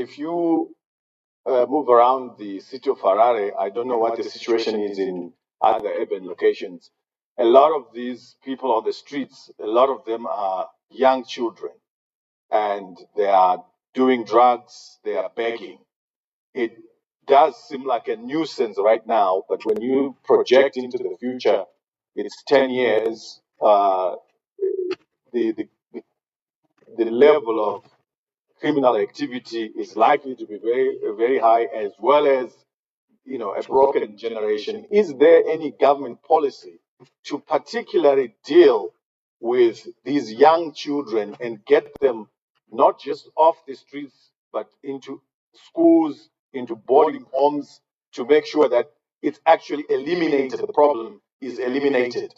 if you move around the city of Harare, I don't know what the situation is in other urban locations. A lot of these people on the streets, a lot of them are young children, and they are doing drugs, they are begging. It does seem like a nuisance right now, but when you project into the future, it's 10 years, the, the, the level of criminal activity is likely to be very, very high, as well as a broken generation. Is there any government policy to particularly deal with these young children and get them not just off the streets, but into schools, into boarding homes, to make sure that it's actually eliminated, the problem is eliminated?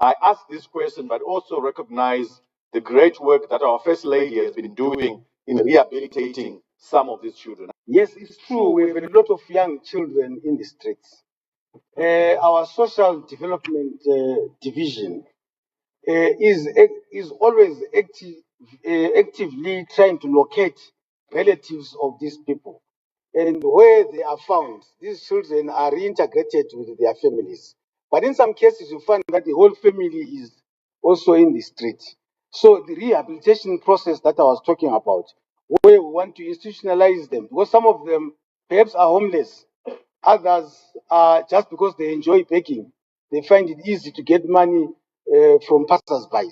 I ask this question, but also recognize the great work that our First Lady has been doing in rehabilitating some of these children. Yes, it's true. We have a lot of young children in the streets. Our social development division is always actively trying to locate relatives of these people. And where they are found, these children are reintegrated with their families. But in some cases, you find that the whole family is also in the street. So the rehabilitation process that I was talking about, where we want to institutionalize them, because some of them perhaps are homeless, others are just because they enjoy begging, they find it easy to get money from passers-by.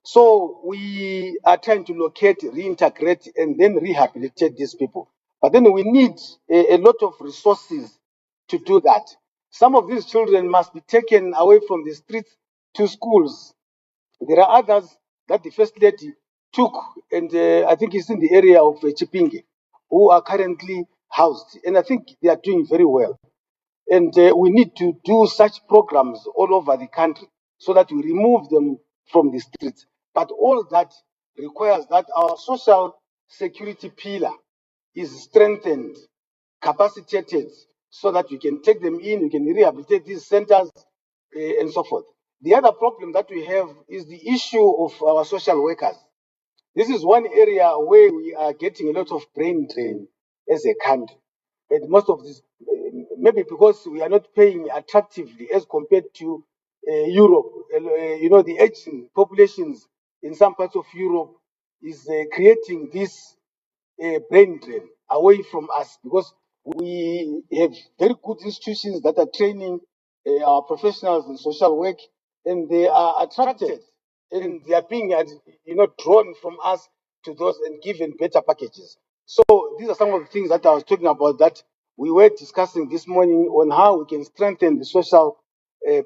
So we are trying to locate, reintegrate, and then rehabilitate these people. But then we need a lot of resources to do that. Some of these children must be taken away from the streets to schools. There are others that the First Lady took, and I think it's in the area of Chipinge, who are currently housed. And I think they are doing very well. And we need to do such programs all over the country so that we remove them from the streets. But all that requires that our social security pillar is strengthened, capacitated, so that we can take them in, we can rehabilitate these centers, and so forth. The other problem that we have is the issue of our social workers. This is one area where we are getting a lot of brain drain as a country. And most of this, maybe because we are not paying attractively as compared to Europe. The aging populations in some parts of Europe is creating this brain drain away from us, because we have very good institutions that are training our professionals in social work, and they are attracted and they are being drawn from us to those and given better packages. So these are some of the things that I was talking about that we were discussing this morning on how we can strengthen the social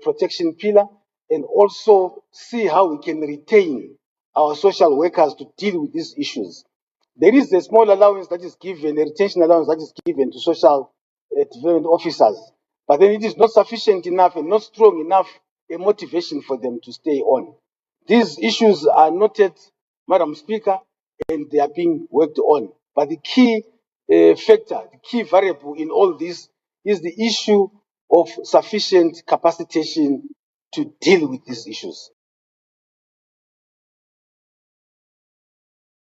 protection pillar, and also see how we can retain our social workers to deal with these issues. There is a small allowance that is given, a retention allowance that is given to social development officers, but then it is not sufficient enough and not strong enough a motivation for them to stay on. These issues are noted, Madam Speaker, and they are being worked on. But the key factor, the key variable in all this is the issue of sufficient capacitation to deal with these issues.